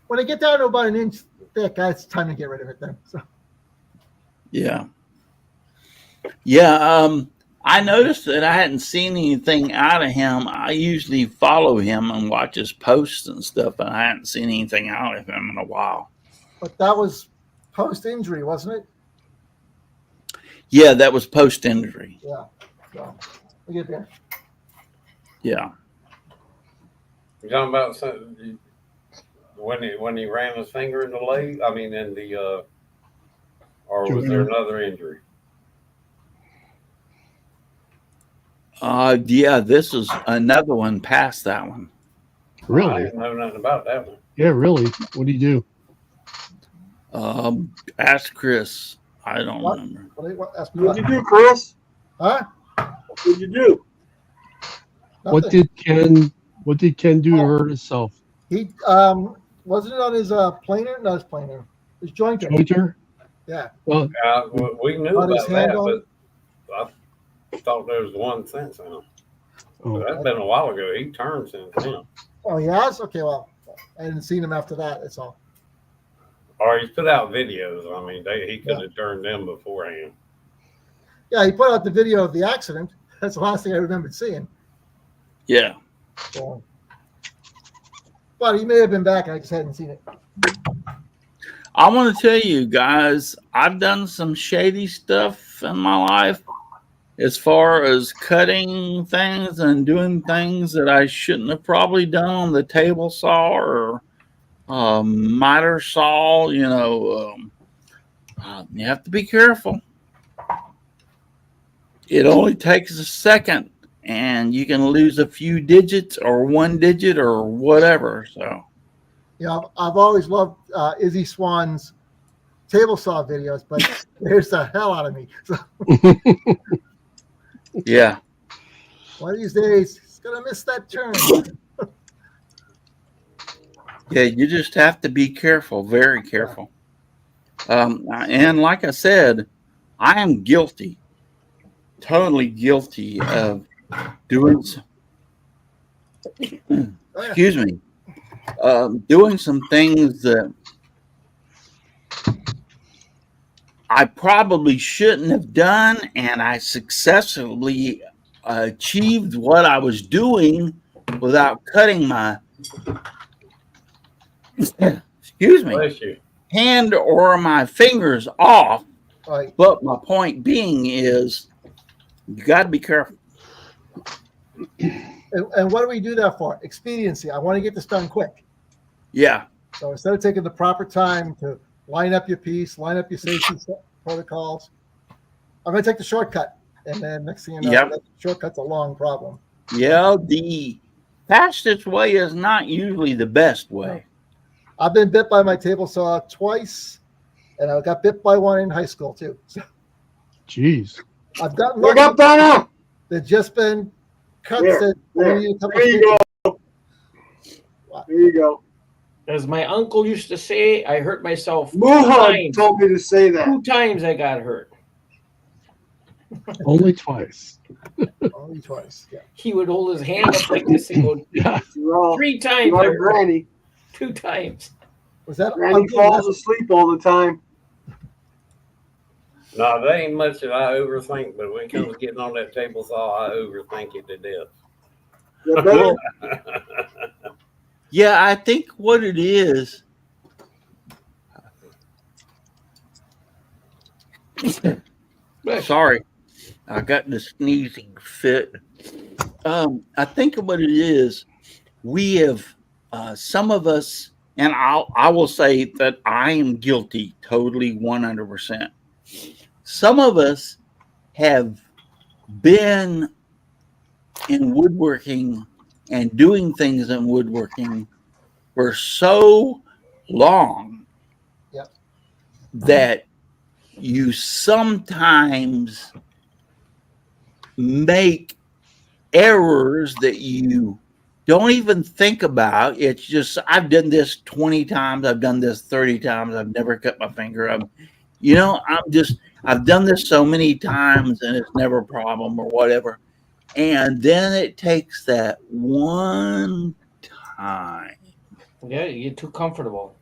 When I get down to about an inch thick, it's time to get rid of it then. So. Yeah. Yeah. I noticed that I hadn't seen anything out of him. I usually follow him and watch his posts and stuff, and I hadn't seen anything out of him in a while. But that was post-injury, wasn't it? Yeah, that was post-injury. Yeah. So, we get there. Yeah. You're talking about when he ran his finger in the leg? I mean, in the or was there another injury? Yeah, this is another one past that one. I Really? didn't know nothing about that one. Yeah, really. What do you do? Ask Chris. I don't What? remember. What'd you do, Chris? Huh? What'd you do? What Nothing. did Ken do to hurt himself? He wasn't it on his planer? No, his planer. His jointer. Jointer? Yeah. Well, We knew On his about that, handle? but I thought there was one since then. oh, That's been a while ago. He turned since then. Oh, he has? Okay, well, I hadn't seen him after that. That's all. Or he's put out videos. I mean, he could have turned them beforehand. Yeah, he put out the video of the accident. That's the last thing I remembered seeing. Yeah. So, but he may have been back. I just hadn't seen it. I want to tell you guys, I've done some shady stuff in my life as far as cutting things and doing things that I shouldn't have probably done on the table saw or miter saw. You know, you have to be careful. It only takes a second and you can lose a few digits or one digit or whatever. So, Yeah, I've always loved Izzy Swan's table saw videos, but it scares the hell out of me. So yeah. one of these days, he's gonna miss that turn. Yeah, you just have to be careful, very careful. And like I said, I am guilty, totally guilty of doing excuse me, doing some things that I probably shouldn't have done, and I successfully achieved what I was doing without cutting my excuse me, Bless you. hand or my fingers off. Right. But my point being is you got to be careful. And what do we do that for? Expediency. I want to get this done quick. Yeah. So instead of taking the proper time to line up your piece, line up your safety protocols, I'm going to take the shortcut. And then next thing you know, that shortcut's a long problem. Yeah, the fastest way is not usually the best way. I've been bit by my table saw twice, and I got bit by one in high school too. So jeez. I've gotten Look up, Donna. They've just been cuts that There need a couple you stitches. go. There you go. As my uncle used to say, I hurt myself Muhan told me to say that. 2 times. I got hurt. Only twice. Only twice. Yeah. He would hold his hand up like this and go, Yeah. You're all, 3 times. you're I all hurt. Granny. 2 times. Was that Granny uncle? falls asleep all the time. No, there ain't much that I overthink, but when it comes to getting on that table saw, I overthink it to death. You better. Yeah, I think what it is. Sorry, I got the sneezing fit. I think what it is, we have some of us, and I will say that I am guilty, totally 100%. Some of us have been in woodworking and doing things in woodworking for so long that you sometimes make errors that you don't even think about. It's just, I've done this 20 times. I've done this 30 times. I've never cut my finger. I've done this so many times and it's never a problem or whatever. And then it takes that one time. Yeah, you get too comfortable.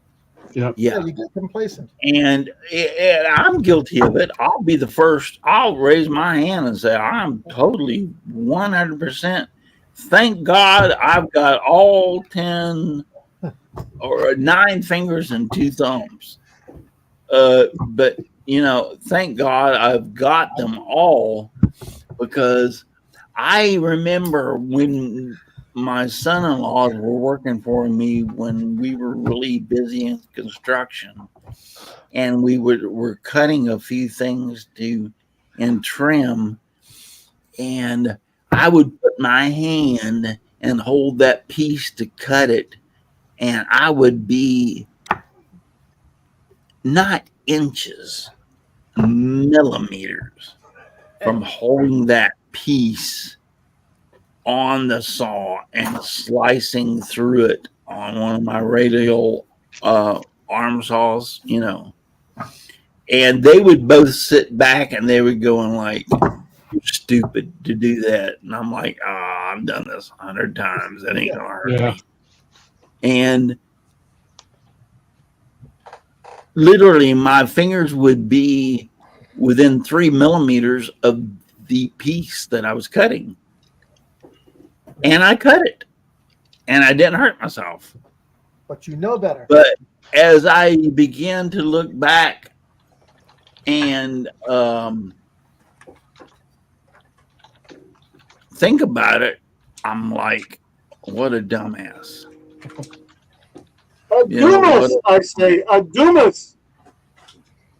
Yep. Yeah. You get complacent. And I'm guilty of it. I'll be the first. I'll raise my hand and say, I'm totally 100%. Thank God I've got all 10 or 9 fingers and 2 thumbs. But, you know, thank God I've got them all, because I remember when my son-in-laws were working for me when we were really busy in construction, and we were cutting a few things and trim, and I would put my hand and hold that piece to cut it, and I would be not inches, millimeters from holding that piece on the saw and slicing through it on one of my radial arm saws, you know. And they would both sit back and they would go and like, you're stupid to do that. And I'm like, I've done this 100 times. That ain't gonna hurt me. And literally my fingers would be within 3 millimeters of the piece that I was cutting. And I cut it. And I didn't hurt myself. But you know better. But as I began to look back and think about it, I'm like, what a dumbass. A doomus, I say, a doomus.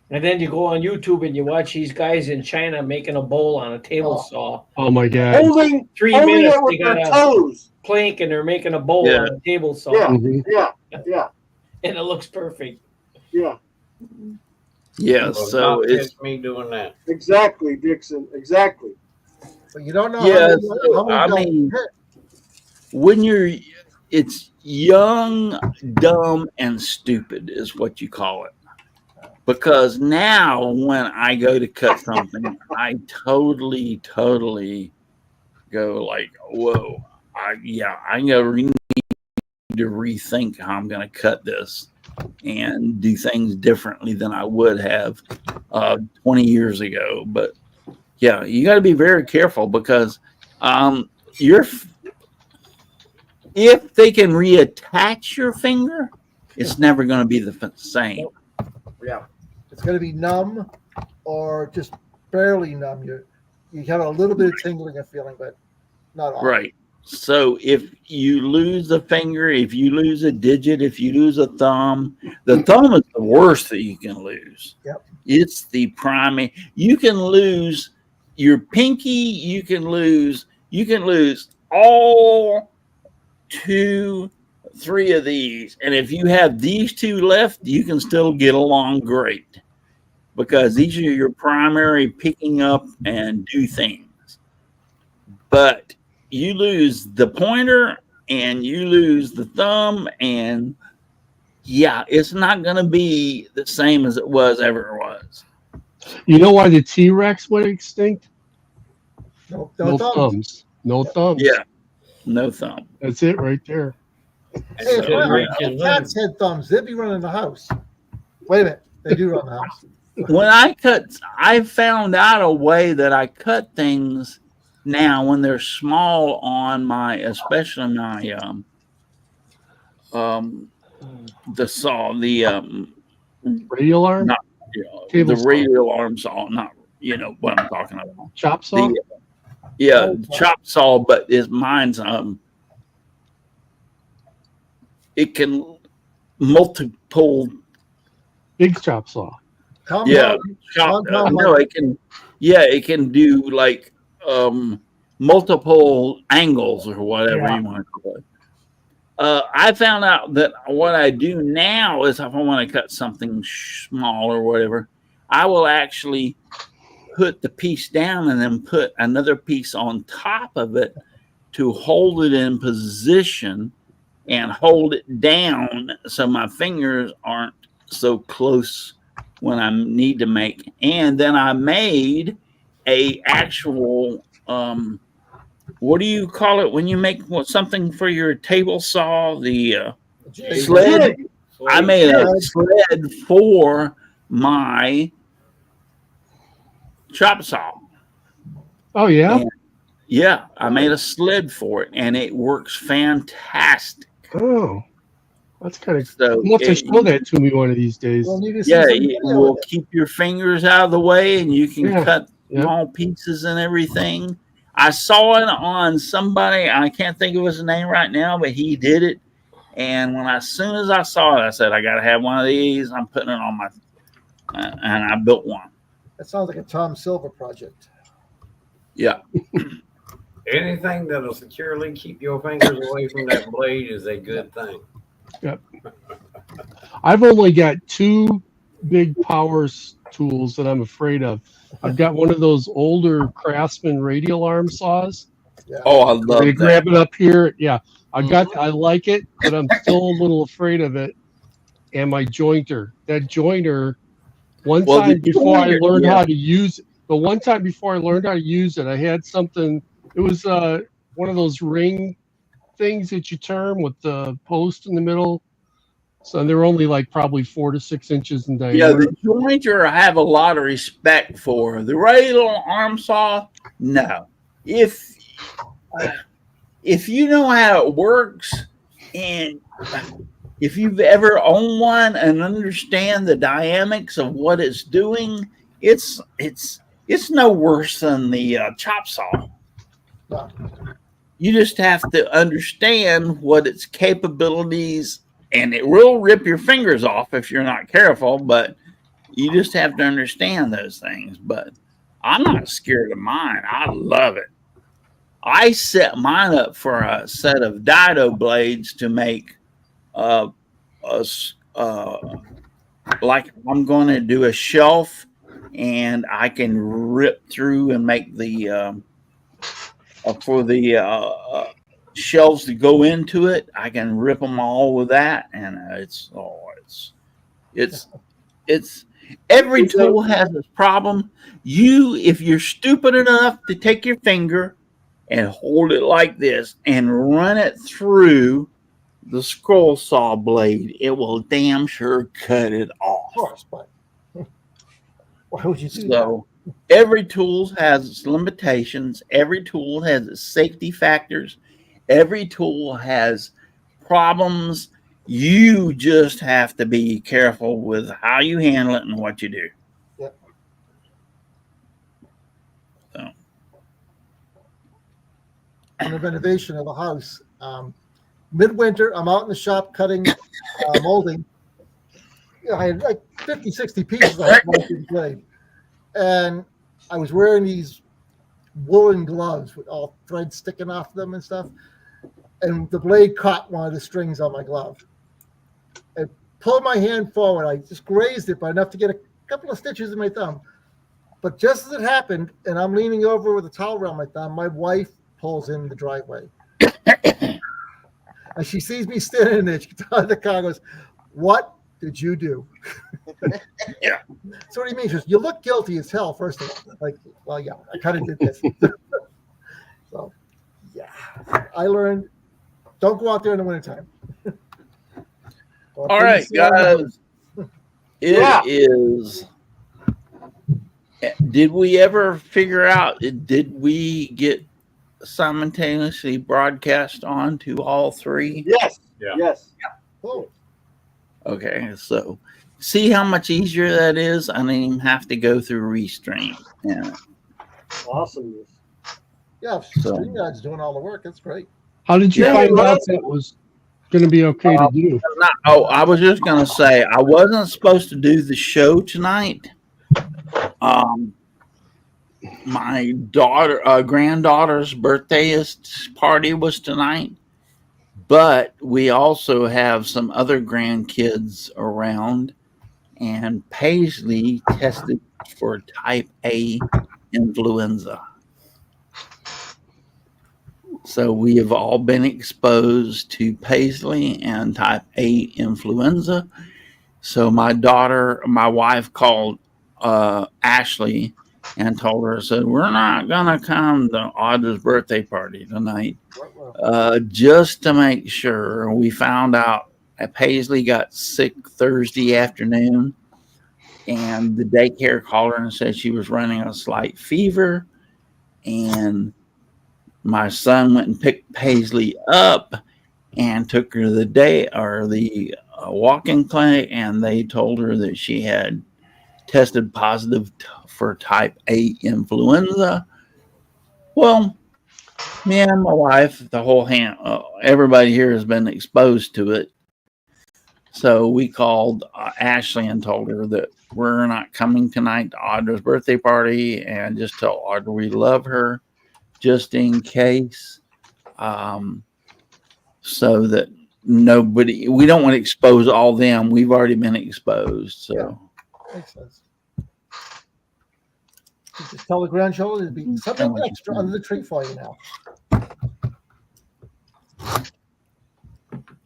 And then you go on YouTube and you watch these guys in China making a bowl on a table saw. Oh my God. Holding 3 holding minutes, it with they got their a toes. plank and they're making a bowl Yeah. on a table saw. Yeah, Mhm. yeah. And it looks perfect. Yeah, Yeah, Will so not it's catch me doing that. exactly, Dixon. Exactly. But you don't know Yeah, how many I guys mean- hit. when it's young, dumb, and stupid is what you call it. Because now when I go to cut something, I totally go like, whoa, I need to rethink how I'm going to cut this and do things differently than I would have 20 years ago. But yeah, you got to be very careful, because if they can reattach your finger, it's never going to be the same. Yeah. It's going to be numb or just barely numb. You have a little bit of tingling and feeling, but not all. Right. So if you lose a finger, if you lose a digit, if you lose a thumb, the thumb is the worst that you can lose. Yep. It's the primary. You can lose your pinky. You can lose all 2, 3 of these. And if you have these 2 left, you can still get along great, because these are your primary picking up and do things. But you lose the pointer and you lose the thumb, and yeah, it's not going to be the same as it ever was. You know why the T-Rex went extinct? No No thumbs. thumbs. No thumbs. Yeah, no thumb. That's it right there. And Hey, so if reach my his cats had thumbs, they'd be running the house. Wait a minute. They do run the house. When I found out a way that I cut things now when they're small on especially my the saw, the Radial arm? not Table the saw. radial arm saw, not what I'm talking about. Chop saw? Chop saw, but mine's it can multiple Big chop saw. yeah Compound no, it can do like multiple angles or whatever you want to call it. I found out that what I do now is, if I want to cut something small or whatever, I will actually put the piece down and then put another piece on top of it to hold it in position and hold it down so my fingers aren't so close when I need to make. And then I made a actual what do you call it when you make something for your table saw? The Jig. sled. I made a Sled. sled for my chop saw. Oh yeah. And yeah, I made a sled for it, and it works fantastic. Oh, that's kind of. So You have to show that to me one of these days. We'll need to see yeah, some it video will with it. keep your fingers out of the way, and you can Yeah. cut Yep. small pieces and everything. I saw it on somebody. I can't think of his name right now, but he did it. And as soon as I saw it, I said, I got to have one of these. I'm putting it on my, and I built one. That sounds like a Tom Silver project. Yeah. Anything that'll securely keep your fingers away from that blade is a good thing. I've only got two big power tools that I'm afraid of. I've got one of those older Craftsman radial arm saws. Yeah. Oh, I love They that. grab it up here. Yeah, I like it, but I'm still a little afraid of it. And my jointer, that jointer, one Well, the time before I jointer, learned yeah. how to use it, but one time before I learned how to use it, I had something. It was one of those ring things that you turn with the post in the middle. So they were only like probably 4 to 6 inches in Yeah, diameter. the jointer I have a lot of respect for. The radial arm saw, no. If you know how it works, and if you've ever owned one and understand the dynamics of what it's doing, it's no worse than the chop saw. No. You just have to understand what its capabilities, and it will rip your fingers off if you're not careful, but you just have to understand those things. But I'm not scared of mine. I love it. I set mine up for a set of dado blades to make like I'm going to do a shelf, and I can rip through and make the for the shelves to go into it. I can rip them all with that, and it's every tool has its problem. If you're stupid enough to take your finger and hold it like this and run it through the scroll saw blade, it will damn sure cut it off. Of course, but why would you do that? So every tool has its limitations. Every tool has its safety factors. Every tool has problems. You just have to be careful with how you handle it and what you do. Yep. So. On the renovation of the house, midwinter, I'm out in the shop cutting, molding. I had like 50, 60 pieces I had to the blade. And I was wearing these woolen gloves with all threads sticking off them and stuff. And the blade caught one of the strings on my glove. I pulled my hand forward. I just grazed it by enough to get a couple of stitches in my thumb. But just as it happened, and I'm leaning over with a towel around my thumb, my wife pulls in the driveway. And she sees me standing there. She gets out of the car and goes, "What did you do?" Yeah. So what do you mean? She goes, "You look guilty as hell, first of all." Like, well, yeah, I kind of did this. So, yeah. I learned, don't go out there in the wintertime. All right, guys. It is. Did we ever figure out, did we get simultaneously broadcast on to all three? Yes. Yeah. Yes. Oh, Okay, so see how much easier that is? I didn't even have to go through Restream. Yeah. Awesomeness. yeah, So- StreamYard's doing all the work. That's great. How did you Yeah, find well, out that was going to be okay to do? I was just gonna say I wasn't supposed to do the show tonight. My granddaughter's birthday party was tonight, but we also have some other grandkids around, and Paisley tested for type A influenza. So we have all been exposed to Paisley and type A influenza. So my wife called Ashley and told her, I said, we're not going to come to Audra's birthday party tonight. Just to make sure. We found out that Paisley got sick Thursday afternoon, and the daycare called her and said she was running a slight fever. And my son went and picked Paisley up and took her to the walk-in clinic, and they told her that she had tested positive for type A influenza. Well, me and my wife, the whole everybody here has been exposed to it. So we called Ashley and told her that we're not coming tonight to Audra's birthday party, and just tell Audra we love her, just in case, so that we don't want to expose all them. We've already been exposed. So yeah, makes sense. You just tell the grandchildren to be something extra under the tree for you now.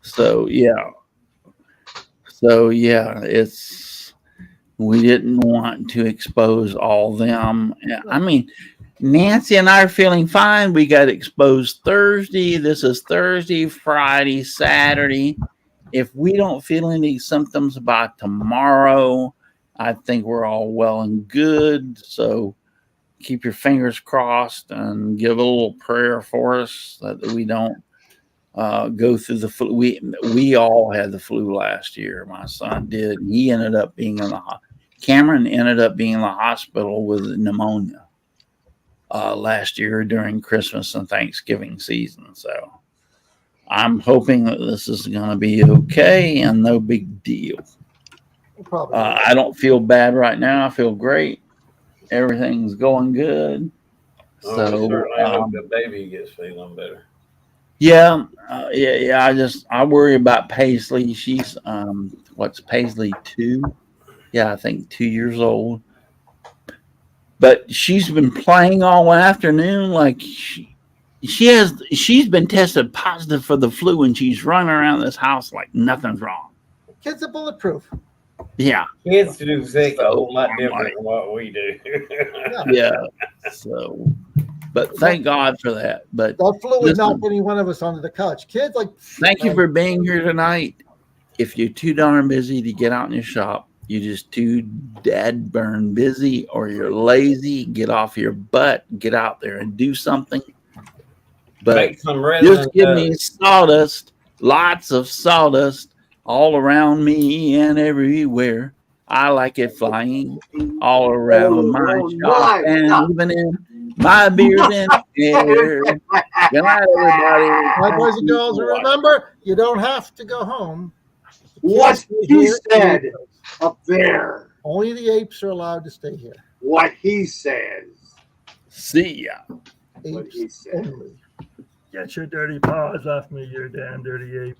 So yeah, we didn't want to expose all them. I mean, Nancy and I are feeling fine. We got exposed Thursday. This is Thursday, Friday, Saturday. If we don't feel any symptoms by tomorrow, I think we're all well and good. So keep your fingers crossed and give a little prayer for us that we don't go through the flu. We all had the flu last year. My son did. He ended up being Cameron ended up being in the hospital with pneumonia last year during Christmas and Thanksgiving season. So I'm hoping that this is going to be okay and no big deal. I don't feel bad right now. I feel great. Everything's going good. So I hope the baby gets feeling better. Yeah. I worry about Paisley. She's what's Paisley 2? Yeah, I think 2 years old. But she's been playing all afternoon. Like she's been tested positive for the flu, and she's running around this house like nothing's wrong. Kids are bulletproof. Yeah. Kids do things a whole lot different than what we do. Yeah. So, but thank God for that. But that flu is not getting one of us onto the couch. Kids, like. Thank you for being here tonight. If you're too darn busy to get out in your shop, you're just too dead burn busy, or you're lazy, get off your butt, get out there and do something. But just give me sawdust, lots of sawdust all around me and everywhere. I like it flying all around my shop and even in my beard and hair. Good night, everybody. Hi, boys and girls. And remember, you don't have to go home. What he said up there. Only the apes are allowed to stay here. What he says. See ya. What he said. Only. Get your dirty paws off me, you damn dirty ape.